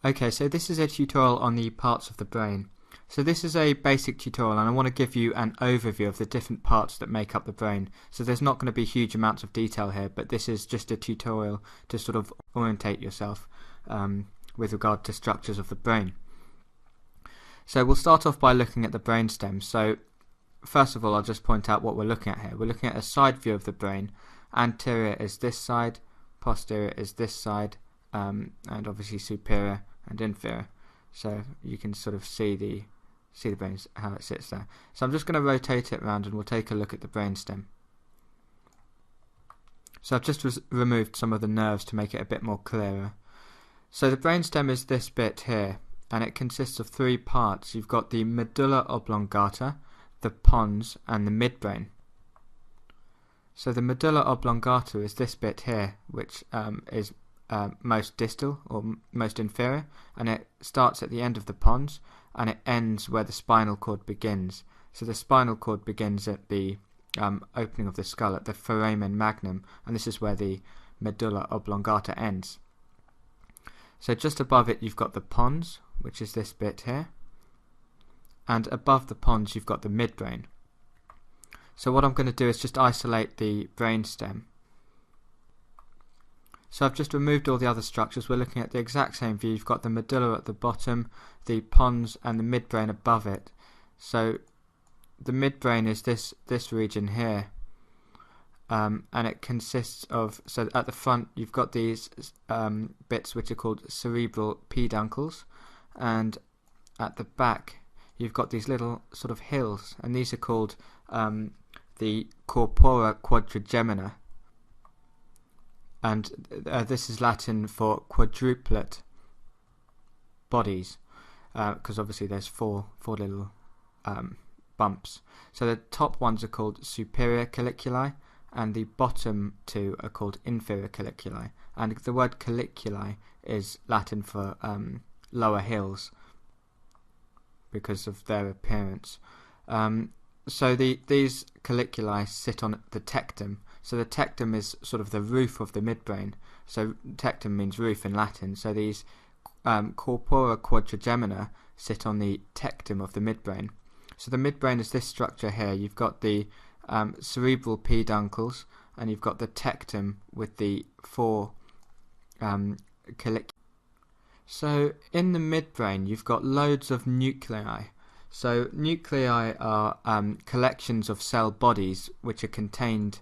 Okay, so this is a tutorial on the parts of the brain. So this is a basic tutorial and I want to give you an overview of the different parts that make up the brain. So there's not going to be huge amounts of detail here, but this is just a tutorial to sort of orientate yourself with regard to structures of the brain. So we'll start off by looking at the brainstem. So first of all, I'll just point out what we're looking at here. We're looking at a side view of the brain. Anterior is this side, posterior is this side, and obviously superior and inferior. So you can sort of see the brain, how it sits there. So I'm just going to rotate it around and we'll take a look at the brainstem. So I've just removed some of the nerves to make it a bit more clearer. So the brainstem is this bit here, and it consists of three parts. You've got the medulla oblongata, the pons, and the midbrain. So the medulla oblongata is this bit here, which is most distal or most inferior, and it starts at the end of the pons and it ends where the spinal cord begins. So the spinal cord begins at the opening of the skull, at the foramen magnum, and this is where the medulla oblongata ends. So just above it you've got the pons, which is this bit here, and above the pons you've got the midbrain. So what I'm going to do is just isolate the brainstem. So I've just removed all the other structures. We're looking at the exact same view. You've got the medulla at the bottom, the pons and the midbrain above it. So the midbrain is this region here, and it consists of, so at the front you've got these bits which are called cerebral peduncles, and at the back you've got these little sort of hills, and these are called the corpora quadrigemina. And this is Latin for quadruplet bodies, because obviously there's four little bumps. So the top ones are called superior colliculi, and the bottom two are called inferior colliculi. And the word colliculi is Latin for lower hills, because of their appearance. So these colliculi sit on the tectum. So the tectum is sort of the roof of the midbrain. So tectum means roof in Latin. So these corpora quadrigemina sit on the tectum of the midbrain. So the midbrain is this structure here. You've got the cerebral peduncles, and you've got the tectum with the four colliculi. So in the midbrain you've got loads of nuclei. So nuclei are collections of cell bodies which are contained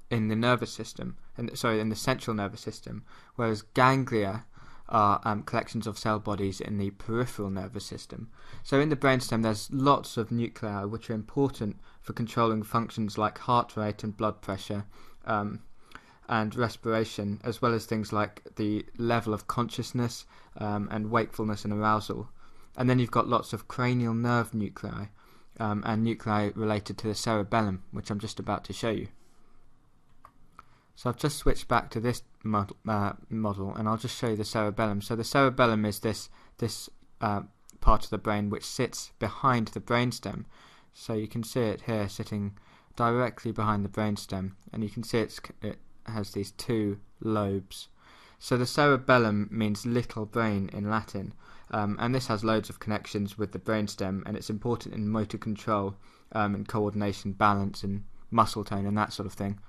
in the nervous system, in the central nervous system, whereas ganglia are collections of cell bodies in the peripheral nervous system. So in the brainstem there's lots of nuclei which are important for controlling functions like heart rate and blood pressure, and respiration, as well as things like the level of consciousness and wakefulness and arousal. And then you've got lots of cranial nerve nuclei, and nuclei related to the cerebellum, which I'm just about to show you. So I've just switched back to this model, and I'll just show you the cerebellum. So the cerebellum is this part of the brain which sits behind the brainstem. So you can see it here sitting directly behind the brainstem, and you can see it has these two lobes. So the cerebellum means little brain in Latin, and this has loads of connections with the brainstem, and it's important in motor control, and coordination, balance and muscle tone and that sort of thing.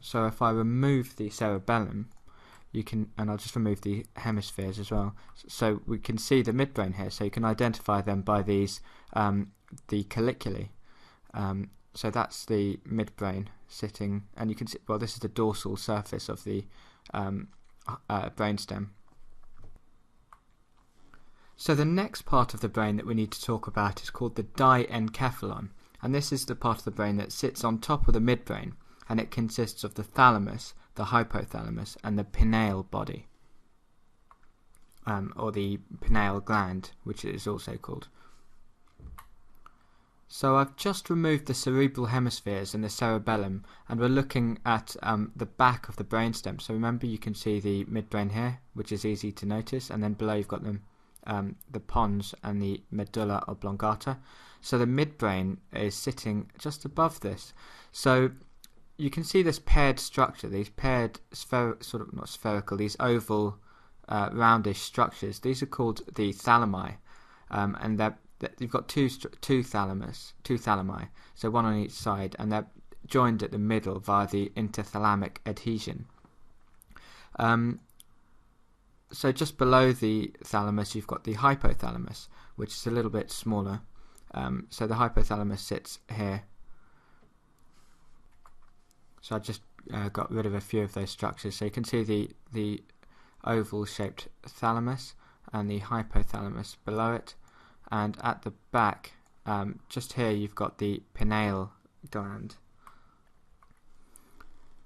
So if I remove the cerebellum, you can, and I'll just remove the hemispheres as well, so we can see the midbrain here, so you can identify them by these the colliculi. So that's the midbrain sitting, and you can see, well, this is the dorsal surface of the brainstem. So the next part of the brain that we need to talk about is called the diencephalon, and this is the part of the brain that sits on top of the midbrain, and it consists of the thalamus, the hypothalamus, and the pineal body, or the pineal gland, which it is also called. So I've just removed the cerebral hemispheres and the cerebellum, and we're looking at the back of the brainstem. So remember, you can see the midbrain here, which is easy to notice, and then below you've got the pons and the medulla oblongata. So the midbrain is sitting just above this. So you can see this paired structure, these paired not spherical, these oval roundish structures. These are called the thalami, and you've got two thalami, so one on each side, and they're joined at the middle via the interthalamic adhesion. So just below the thalamus you've got the hypothalamus, which is a little bit smaller. So the hypothalamus sits here. So I just got rid of a few of those structures. So you can see the oval shaped thalamus and the hypothalamus below it, and at the back, just here, you've got the pineal gland.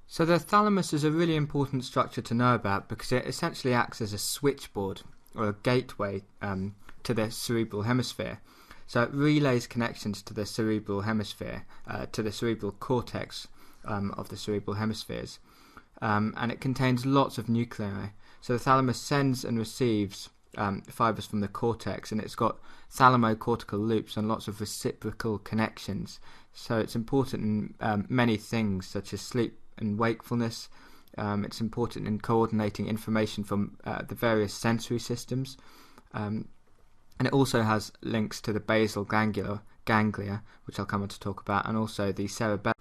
So the thalamus is a really important structure to know about because it essentially acts as a switchboard or a gateway to the cerebral hemisphere. So it relays connections to the cerebral hemisphere, to the cerebral cortex of the cerebral hemispheres, and it contains lots of nuclei. So the thalamus sends and receives fibers from the cortex, and it's got thalamocortical loops and lots of reciprocal connections. So it's important in many things such as sleep and wakefulness. It's important in coordinating information from the various sensory systems, and it also has links to the basal ganglia, which I'll come on to talk about, and also the cerebellum.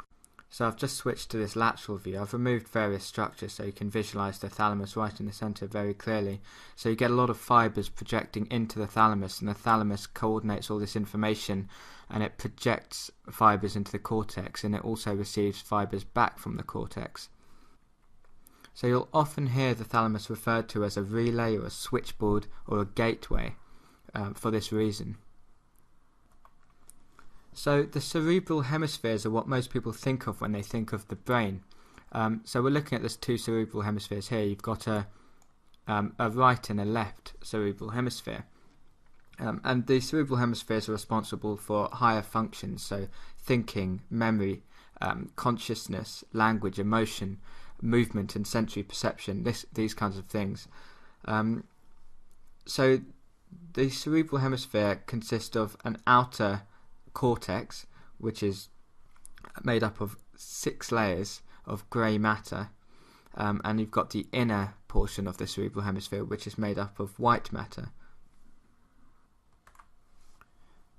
So I've just switched to this lateral view. I've removed various structures so you can visualize the thalamus right in the center very clearly. So you get a lot of fibers projecting into the thalamus, and the thalamus coordinates all this information, and it projects fibers into the cortex, and it also receives fibers back from the cortex. So you'll often hear the thalamus referred to as a relay or a switchboard or a gateway for this reason. So the cerebral hemispheres are what most people think of when they think of the brain. So we're looking at these two cerebral hemispheres here. You've got a right and a left cerebral hemisphere. And the cerebral hemispheres are responsible for higher functions, so thinking, memory, consciousness, language, emotion, movement and sensory perception, these kinds of things. So the cerebral hemisphere consists of an outer cortex, which is made up of 6 layers of grey matter, and you've got the inner portion of the cerebral hemisphere, which is made up of white matter.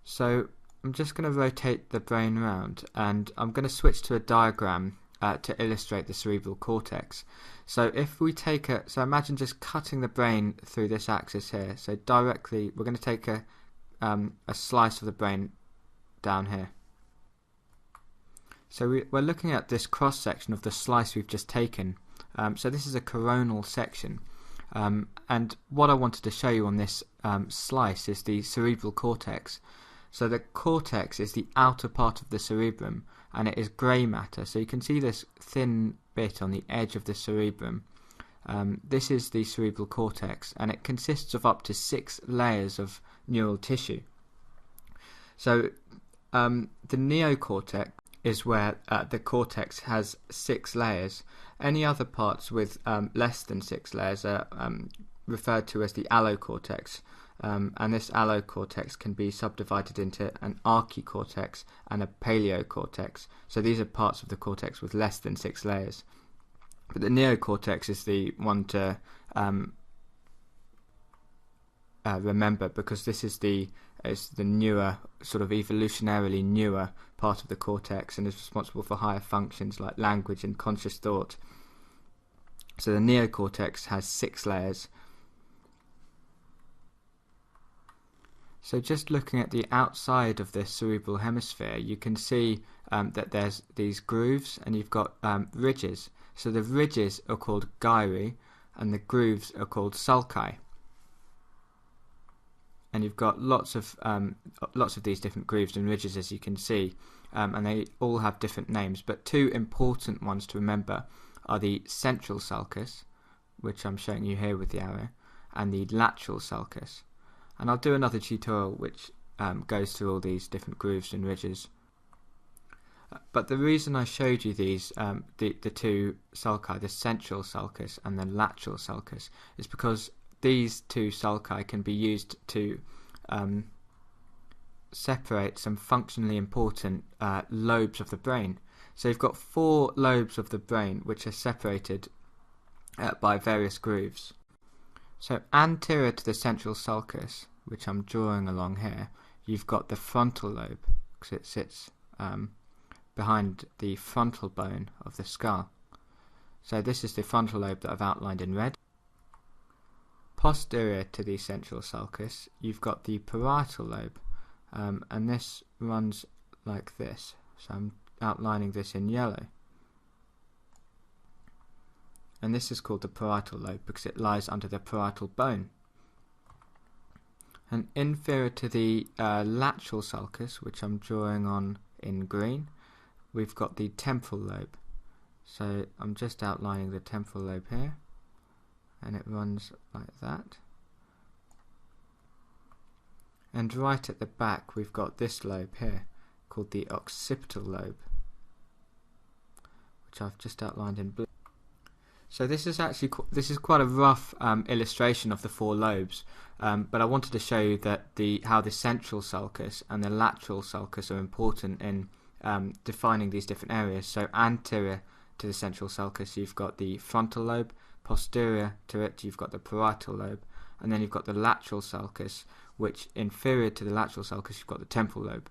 So I'm just going to rotate the brain around, and I'm going to switch to a diagram to illustrate the cerebral cortex. So if we take so imagine just cutting the brain through this axis here. So directly, we're going to take a slice of the brain down here. So we're looking at this cross section of the slice we've just taken. So this is a coronal section, and what I wanted to show you on this slice is the cerebral cortex. So the cortex is the outer part of the cerebrum, and it is grey matter. So you can see this thin bit on the edge of the cerebrum. This is the cerebral cortex, and it consists of up to 6 layers of neural tissue. So the neocortex is where the cortex has 6 layers. Any other parts with less than 6 layers are referred to as the allocortex, and this allocortex can be subdivided into an archicortex and a paleocortex. So these are parts of the cortex with less than 6 layers. But the neocortex is the one to remember, because this is the newer, sort of evolutionarily newer part of the cortex, and is responsible for higher functions like language and conscious thought. So the neocortex has 6 layers. So just looking at the outside of this cerebral hemisphere, you can see that there's these grooves, and you've got ridges. So the ridges are called gyri, and the grooves are called sulci. And you've got lots of these different grooves and ridges, as you can see, and they all have different names. But 2 important ones to remember are the central sulcus, which I'm showing you here with the arrow, and the lateral sulcus. And I'll do another tutorial which goes through all these different grooves and ridges. But the reason I showed you these, the 2 sulci, the central sulcus and the lateral sulcus, is because these 2 sulci can be used to separate some functionally important lobes of the brain. So you've got 4 lobes of the brain which are separated by various grooves. So anterior to the central sulcus, which I'm drawing along here, you've got the frontal lobe, because it sits behind the frontal bone of the skull. So this is the frontal lobe that I've outlined in red. Posterior to the central sulcus, you've got the parietal lobe, and this runs like this. So I'm outlining this in yellow. And this is called the parietal lobe because it lies under the parietal bone. And inferior to the lateral sulcus, which I'm drawing on in green, we've got the temporal lobe. So I'm just outlining the temporal lobe here, and it runs like that. And right at the back we've got this lobe here called the occipital lobe, which I've just outlined in blue. So this is quite a rough illustration of the four lobes, but I wanted to show you that how the central sulcus and the lateral sulcus are important in defining these different areas. So anterior to the central sulcus you've got the frontal lobe, posterior to it you've got the parietal lobe, and then you've got the lateral sulcus, which inferior to the lateral sulcus you've got the temporal lobe.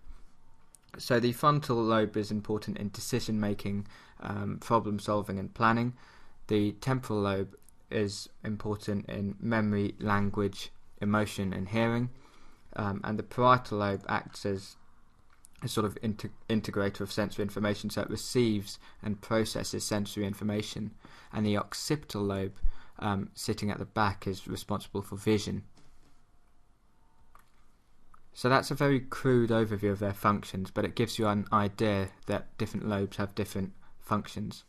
So the frontal lobe is important in decision making, problem solving and planning. The temporal lobe is important in memory, language, emotion and hearing, and the parietal lobe acts as a sort of integrator of sensory information, so it receives and processes sensory information, and the occipital lobe sitting at the back is responsible for vision. So that's a very crude overview of their functions, but it gives you an idea that different lobes have different functions.